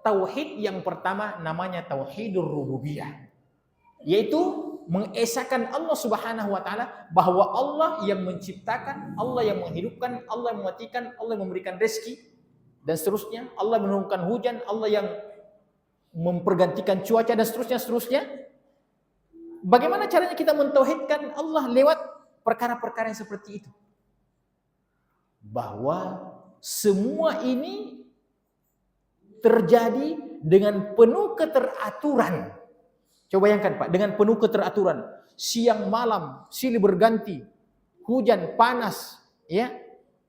tauhid yang pertama namanya tauhidur rububiyah, yaitu mengesahkan Allah Subhanahu wa taala bahwa Allah yang menciptakan, Allah yang menghidupkan, Allah yang mematikan, Allah yang memberikan rezeki dan seterusnya, Allah menurunkan hujan, Allah yang mempergantikan cuaca dan seterusnya. bagaimana caranya kita mentauhidkan Allah lewat perkara-perkara yang seperti itu? Bahwa semua ini terjadi dengan penuh keteraturan. Coba bayangkan Pak, dengan penuh keteraturan. Siang malam, silih berganti, hujan, panas, ya,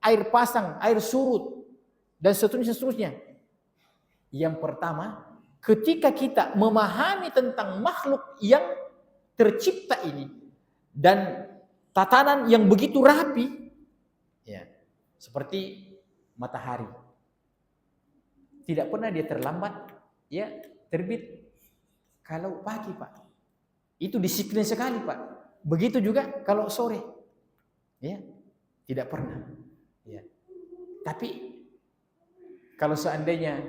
air pasang, air surut, dan seterusnya. Yang pertama, ketika kita memahami tentang makhluk yang tercipta ini dan tatanan yang begitu rapi, ya, seperti matahari, tidak pernah dia terlambat, ya, terbit kalau pagi Pak. Itu disiplin sekali Pak. Begitu juga kalau sore, ya, tidak pernah. Ya. Tapi kalau seandainya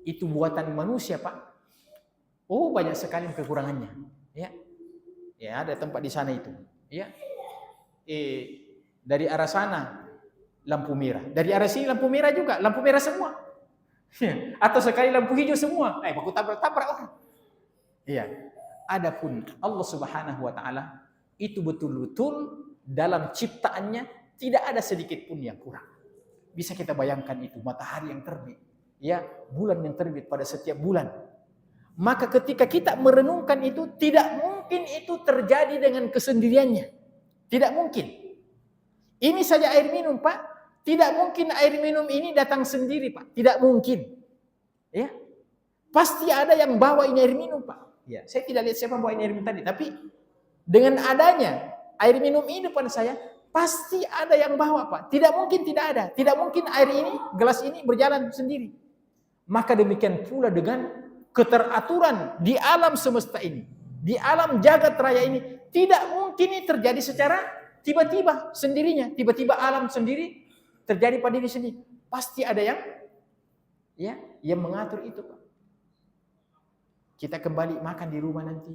itu buatan manusia Pak, oh banyak sekali kekurangannya. Ya, ya ada tempat di sana itu. Ya, dari arah sana lampu merah, dari arah sini lampu merah juga, lampu merah semua. Ya. Atau sekali lampu hijau semua. Baku tabrak-tabrak orang. Iya. Adapun Allah Subhanahu wa taala itu betul-betul dalam ciptaannya tidak ada sedikit pun yang kurang. Bisa kita bayangkan itu matahari yang terbit, ya, bulan yang terbit pada setiap bulan. Maka ketika kita merenungkan itu, tidak mungkin itu terjadi dengan kesendiriannya. Tidak mungkin. Ini saja air minum, Pak. Tidak mungkin air minum ini datang sendiri, Pak. Tidak mungkin. Ya. Pasti ada yang bawa ini air minum, Pak. Ya, saya tidak lihat siapa bawa ini air minum tadi, tapi dengan adanya air minum ini depan saya, pasti ada yang bawa, Pak. Tidak mungkin tidak ada. Tidak mungkin air ini, gelas ini berjalan sendiri. Maka demikian pula dengan keteraturan di alam semesta ini, di alam jagat raya ini, tidak mungkin ini terjadi secara tiba-tiba sendirinya. Tiba-tiba alam sendiri terjadi pada diri sendiri. Pasti ada yang mengatur itu, Pak. Kita kembali makan di rumah nanti,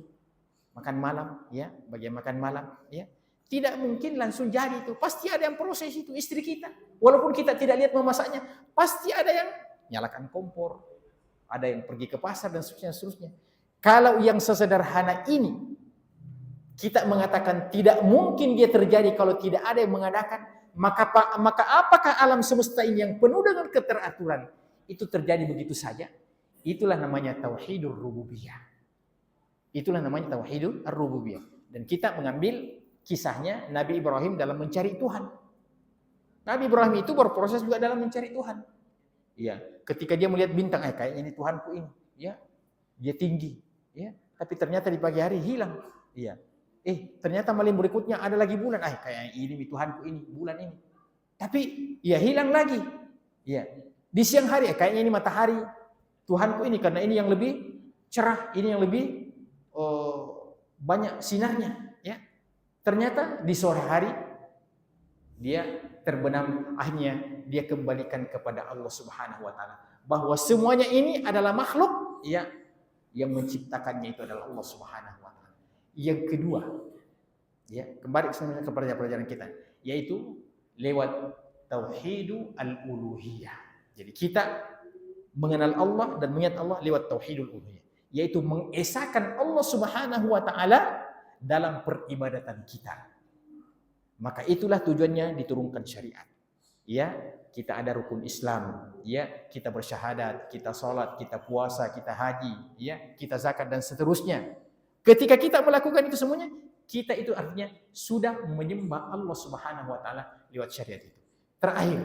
makan malam, ya, bagian makan malam, ya. Tidak mungkin langsung jadi itu. Pasti ada yang proses itu, istri kita. Walaupun kita tidak lihat memasaknya, pasti ada yang nyalakan kompor, ada yang pergi ke pasar dan seterusnya. Kalau yang sesederhana ini kita mengatakan tidak mungkin dia terjadi kalau tidak ada yang mengadakan, maka apakah alam semesta ini yang penuh dengan keteraturan itu terjadi begitu saja? Itulah namanya tauhidur rububiyah. Itulah namanya tauhidur rububiyah. Dan kita mengambil kisahnya Nabi Ibrahim dalam mencari Tuhan. Nabi Ibrahim itu berproses juga dalam mencari Tuhan. Ya, ketika dia melihat bintang, kayaknya ini Tuhanku ini, ya. Dia tinggi, ya. Tapi ternyata di pagi hari hilang. Iya. Ternyata malam berikutnya ada lagi bulan. Kayaknya ini Tuhanku ini, bulan ini. Tapi ya hilang lagi. Ya. Di siang hari kayaknya ini matahari Tuhanku ini karena ini yang lebih cerah, ini yang lebih banyak sinarnya, ya. Ternyata di sore hari dia terbenam, akhirnya dia kembalikan kepada Allah Subhanahu wa taala bahwa semuanya ini adalah makhluk, ya, yang menciptakannya itu adalah Allah Subhanahu wa taala. Yang kedua, ya, kembali ke pelajaran kita, yaitu lewat tauhidul uluhiyah. Jadi kita mengenal Allah dan mengingat Allah lewat tauhidul uluhiyah, yaitu mengesahkan Allah Subhanahu wa taala dalam peribadatan kita. Maka itulah tujuannya diturunkan syariat. Ya, kita ada rukun Islam, ya, kita bersyahadat, kita salat, kita puasa, kita haji, ya, kita zakat dan seterusnya. Ketika kita melakukan itu semuanya, kita itu artinya sudah menyembah Allah Subhanahu wa taala lewat syariat itu. Terakhir,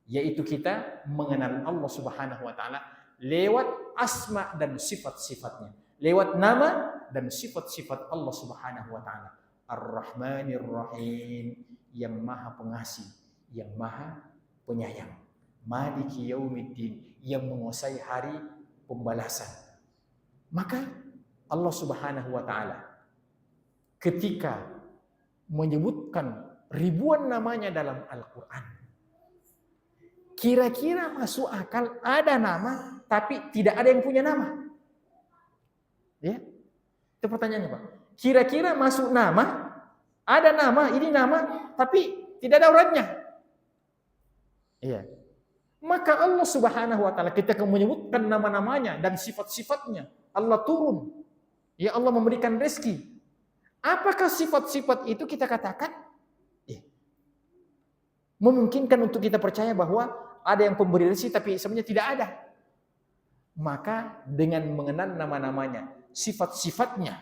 yaitu kita mengenal Allah Subhanahu wa taala lewat asma dan sifat-sifatnya, lewat nama dan sifat-sifat Allah Subhanahu wa taala. Ar-Rahmanir Rahim, yang Maha Pengasih, yang Maha Penyayang. Maliki Yaumiddin, yang menguasai hari pembalasan. Maka Allah Subhanahu wa taala ketika menyebutkan ribuan namanya dalam Al-Qur'an, kira-kira masuk akal ada nama tapi tidak ada yang punya nama? Ya. Itu pertanyaannya, Pak. Kira-kira masuk nama, ada nama, ini nama tapi tidak ada orangnya. Iya. Maka Allah Subhanahu wa taala ketika menyebutkan nama-namanya dan sifat-sifatnya, Allah turun. Ya, Allah memberikan rezeki. Apakah sifat-sifat itu kita katakan memungkinkan untuk kita percaya bahwa ada yang pemberi rezeki tapi sebenarnya tidak ada? Maka dengan mengenal nama-namanya, sifat-sifatnya,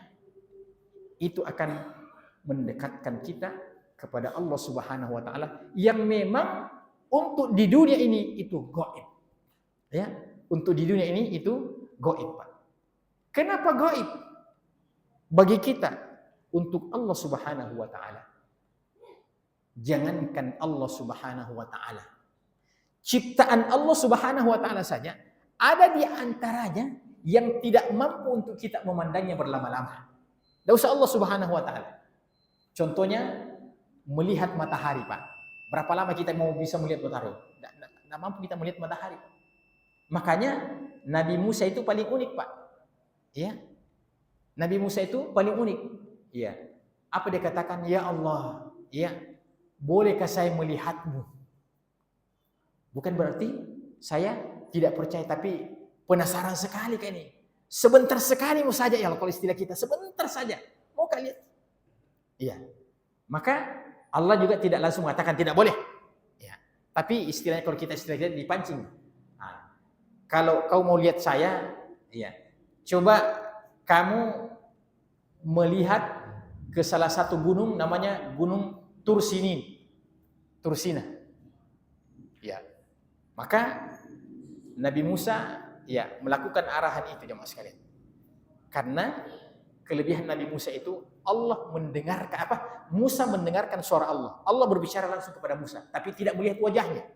itu akan mendekatkan kita kepada Allah Subhanahu wa taala yang memang untuk di dunia ini itu gaib. Ya, untuk di dunia ini itu gaib, Pak. Kenapa gaib? Bagi kita untuk Allah Subhanahu wa taala. Jangankan Allah Subhanahu wa taala. Ciptaan Allah Subhanahu wa taala saja ada di antaranya yang tidak mampu untuk kita memandangnya berlama-lama. Tidak usah Allah Subhanahu wa taala. Contohnya melihat matahari, Pak. Berapa lama kita mau bisa melihat matahari? Tidak mampu kita melihat matahari. Makanya Nabi Musa itu paling unik, Pak. Ya. Nabi Musa itu paling unik. Ya. Apa dia katakan? Ya Allah, ya, bolehkah saya melihatmu? Bukan berarti saya tidak percaya, tapi penasaran sekali kayak ini. Sebentar sekali mau saja, ya kalau istilah kita, sebentar saja. Mau kalian? Iya. Maka Allah juga tidak langsung mengatakan tidak boleh. Ya. Tapi istilahnya kalau kita istilahnya dipancing. Nah, kalau kau mau lihat saya, ya, coba kamu melihat ke salah satu gunung namanya Gunung Tursina. Ya. Maka Nabi Musa ya melakukan arahan itu, jemaah sekalian. Karena kelebihan Nabi Musa itu Allah mendengarkan Musa mendengarkan suara Allah. Allah berbicara langsung kepada Musa, tapi tidak melihat wajahnya.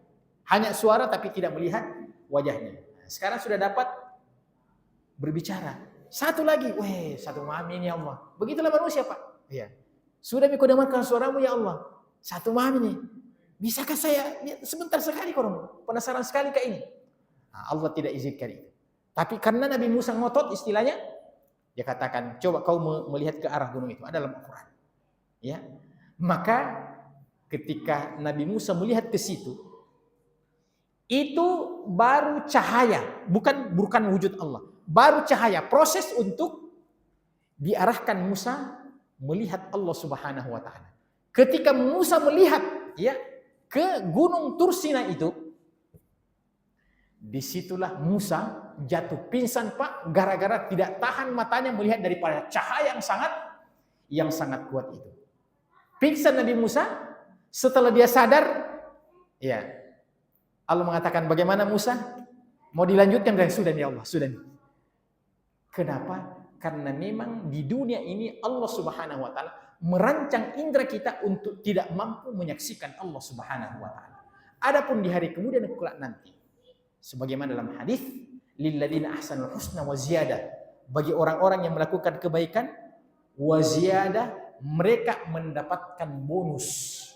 Hanya suara tapi tidak melihat wajahnya. Sekarang sudah dapat berbicara. Satu lagi, satu memahami ini ya Allah. Begitulah manusia, Pak. Ya. Sudah aku dengarkan suaramu ya Allah. Satu memahami ini. Bisakah saya sebentar sekali korong? Penasaran sekali ke ini. Nah, Allah tidak izinkan itu. Tapi karena Nabi Musa ngotot istilahnya, dia katakan, coba kau melihat ke arah gunung itu. Ada dalam Al-Quran. Ya. Maka ketika Nabi Musa melihat ke situ, itu baru cahaya, bukan wujud Allah. Baru cahaya, proses untuk diarahkan Musa melihat Allah Subhanahu wa taala. Ketika Musa melihat ya ke Gunung Tursina itu, disitulah Musa jatuh pingsan, Pak, gara-gara tidak tahan matanya melihat daripada cahaya yang sangat kuat itu. Pingsan Nabi Musa, setelah dia sadar, ya Allah mengatakan, bagaimana Musa? Mau dilanjutkan? Dan sudah ya Allah, sudah. Kenapa? Karena memang di dunia ini Allah Subhanahu wa taala merancang indera kita untuk tidak mampu menyaksikan Allah Subhanahu wa taala. Adapun di hari kemudian kelak nanti, sebagaimana dalam hadis, lilladzina ahsanul husna wa ziyadah, bagi orang-orang yang melakukan kebaikan wa ziyadah, mereka mendapatkan bonus.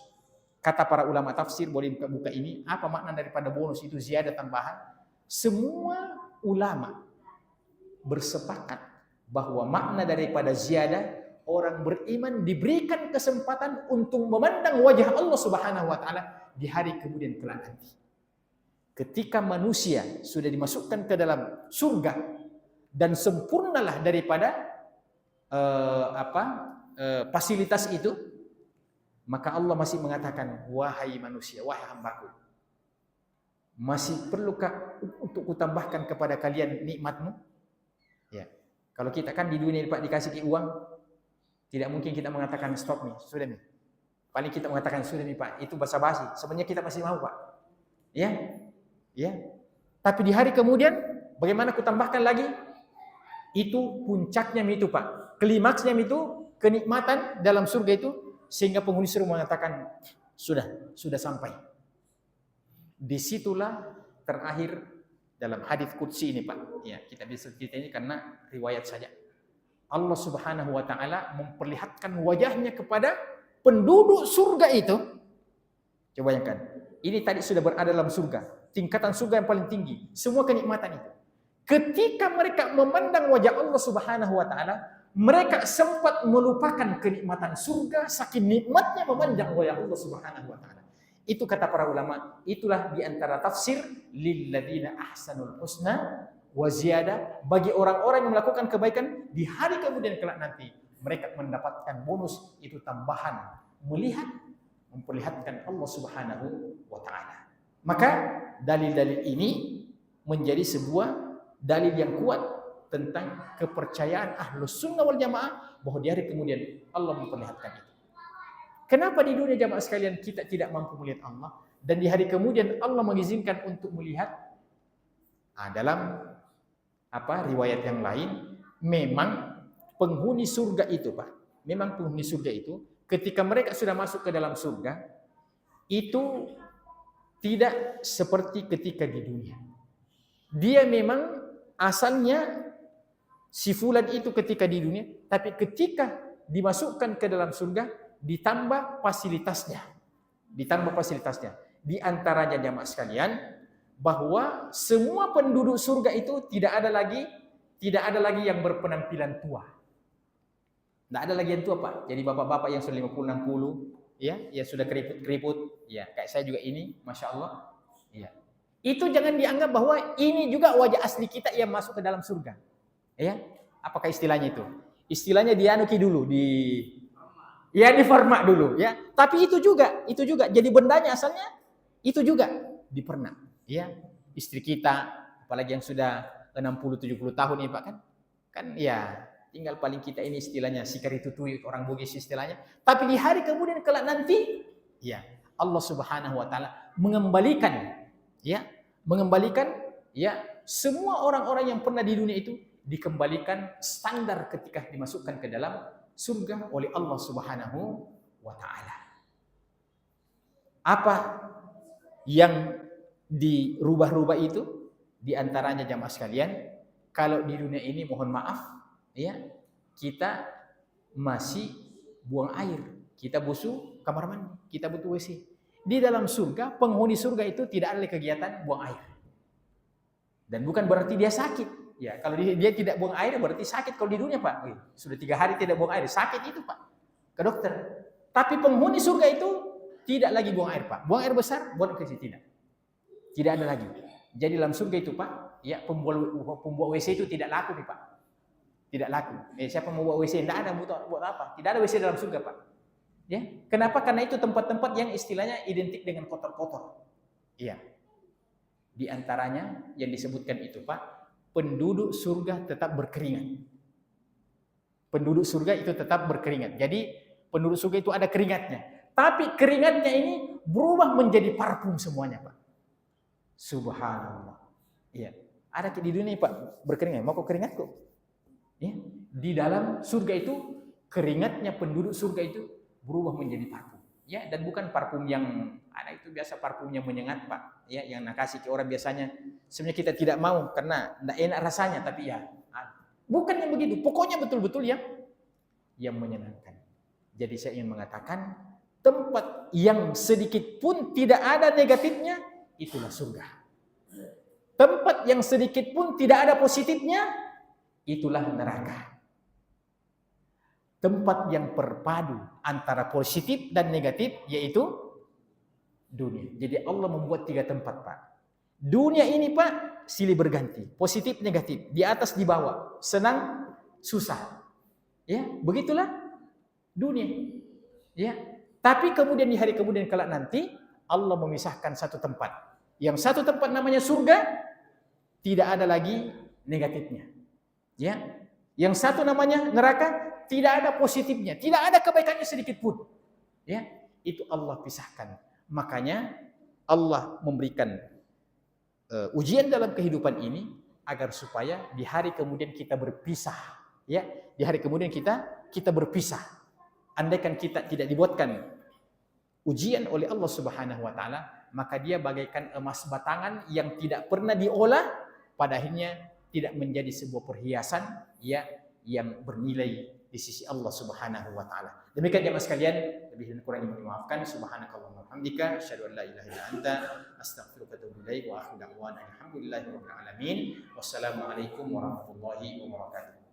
Kata para ulama tafsir, boleh buka ini, apa makna daripada bonus itu, ziyadah, tambahan? Semua ulama bersepakat bahwa makna daripada ziyadah, orang beriman diberikan kesempatan untuk memandang wajah Allah Subhanahu wa taala di hari kemudian kelak nanti. Ketika manusia sudah dimasukkan ke dalam surga dan sempurnalah daripada fasilitas itu, maka Allah masih mengatakan, wahai manusia, wahai hambaku, masih perlukah untuk kutambahkan kepada kalian nikmatmu? Ya. Kalau kita kan di dunia Pak dikasih uang, tidak mungkin kita mengatakan stop nih, sudah nih. Paling kita mengatakan sudah nih Pak, itu basa-basi. Sebenarnya kita masih mau Pak. Ya. Ya. Tapi di hari kemudian bagaimana kutambahkan lagi? Itu puncaknya itu Pak. Klimaksnya itu kenikmatan dalam surga itu, sehingga penghuni surga mengatakan sudah sampai. Disitulah terakhir dalam hadis qudsi ini Pak. Ya, kita bisa cerita ini karena riwayat saja. Allah Subhanahu wa taala memperlihatkan wajahnya kepada penduduk surga itu. Coba bayangkan. Ini tadi sudah berada dalam surga, tingkatan surga yang paling tinggi, semua kenikmatan itu. Ketika mereka memandang wajah Allah Subhanahu wa taala, mereka sempat melupakan kenikmatan surga saking nikmatnya memandang wajah Allah Subhanahu wa taala. Itu kata para ulama, itulah di antara tafsir lilladzina ahsanul husna wa ziyadah, bagi orang-orang yang melakukan kebaikan di hari kemudian kelak nanti mereka mendapatkan bonus itu tambahan melihat, memperlihatkan Allah Subhanahu wa taala. Maka dalil-dalil ini menjadi sebuah dalil yang kuat tentang kepercayaan Ahlus Sunnah wal Jamaah bahwa di hari kemudian Allah memperlihatkan itu. Kenapa di dunia jamaah sekalian kita tidak mampu melihat Allah dan di hari kemudian Allah mengizinkan untuk melihat? Dalam riwayat yang lain memang penghuni surga itu, Pak. Memang penghuni surga itu ketika mereka sudah masuk ke dalam surga itu tidak seperti ketika di dunia. Dia memang asalnya si fulan itu ketika di dunia, tapi ketika dimasukkan ke dalam surga ditambah fasilitasnya. Ditambah fasilitasnya. Di antaranya jamaah sekalian bahwa semua penduduk surga itu tidak ada lagi yang berpenampilan tua. Tidak ada lagi yang tua, Pak. Jadi bapak-bapak yang sudah 50 60 ya, yang sudah keriput-keriput, ya, kayak saya juga ini, Masya Allah. Ya. Itu jangan dianggap bahwa ini juga wajah asli kita yang masuk ke dalam surga. Ya. Apakah istilahnya itu? Istilahnya dianuki dulu, di format dulu, ya. Tapi itu juga. Jadi bendanya asalnya itu juga dipernak, ya. Istri kita, apalagi yang sudah 60 70 tahun ini, Pak, kan ya tinggal paling kita ini istilahnya sikari tutui, orang Bugis istilahnya. Tapi di hari kemudian kelak nanti, ya Allah Subhanahu wa taala mengembalikan semua orang-orang yang pernah di dunia itu dikembalikan standar ketika dimasukkan ke dalam surga oleh Allah Subhanahu wa taala. Apa yang dirubah-rubah itu? Di antaranya jamaah sekalian, kalau di dunia ini mohon maaf, ya, kita masih buang air, kita butuh kamar mandi, kita butuh WC. Di dalam surga, penghuni surga itu tidak ada kegiatan buang air. Dan bukan berarti dia sakit. Ya, kalau dia tidak buang air berarti sakit. Kalau di dunia, Pak, sudah 3 hari tidak buang air, sakit itu, Pak, ke dokter. Tapi penghuni surga itu tidak lagi buang air, Pak. Buang air besar, buang ke situ tidak ada lagi. Jadi dalam surga itu, Pak, ya, pembuat WC itu tidak laku nih, Pak. Tidak laku. Siapa mau buat WC? Tidak ada, buat apa? Tidak ada WC dalam surga, Pak. Ya, kenapa? Karena itu tempat-tempat yang istilahnya identik dengan kotor-kotor. Iya. Di antaranya yang disebutkan itu, Pak, penduduk surga tetap berkeringat. Penduduk surga itu tetap berkeringat. Jadi penduduk surga itu ada keringatnya. Tapi keringatnya ini berubah menjadi parfum semuanya, Pak. Subhanallah. Iya. Ada di dunia, Pak, berkeringat. Mau kok keringat kok? Ya. Di dalam surga itu keringatnya penduduk surga itu berubah menjadi parfum. Ya, dan bukan parfum yang ada itu biasa parfumnya menyengat, Pak. Ya, yang nak kasih ke orang biasanya sebenarnya kita tidak mau karena tidak enak rasanya, tapi ya bukan yang begitu. Pokoknya betul-betul yang menyenangkan. Jadi saya ingin mengatakan tempat yang sedikit pun tidak ada negatifnya itulah surga. Tempat yang sedikit pun tidak ada positifnya itulah neraka. Tempat yang berpadu antara positif dan negatif yaitu dunia. Jadi Allah membuat 3 tempat, Pak. Dunia ini, Pak, silih berganti, positif negatif, di atas di bawah, senang susah. Ya, begitulah dunia. Ya. Tapi kemudian di hari kemudian kelak nanti Allah memisahkan satu tempat. Yang satu tempat namanya surga, tidak ada lagi negatifnya. Ya. Yang satu namanya neraka, tidak ada positifnya, tidak ada kebaikannya sedikit pun. Ya, itu Allah pisahkan. Makanya Allah memberikan ujian dalam kehidupan ini agar supaya di hari kemudian kita berpisah. Ya, di hari kemudian kita berpisah. Andaikan kita tidak dibuatkan ujian oleh Allah Subhanahu wa taala, maka dia bagaikan emas batangan yang tidak pernah diolah, pada akhirnya tidak menjadi sebuah perhiasan ya yang bernilai di sisi Allah Subhanahu wa taala. Demikian jemaah sekalian, lebih dan kurang mohon dimaafkan. Subhanakallahumma wa bihamdika asyhadu an la ilaha illa anta astaghfiruka wa atubu ilaik wa akhiru da'wana alhamdulillahirabbil alamin. Wassalamualaikum warahmatullahi wabarakatuh.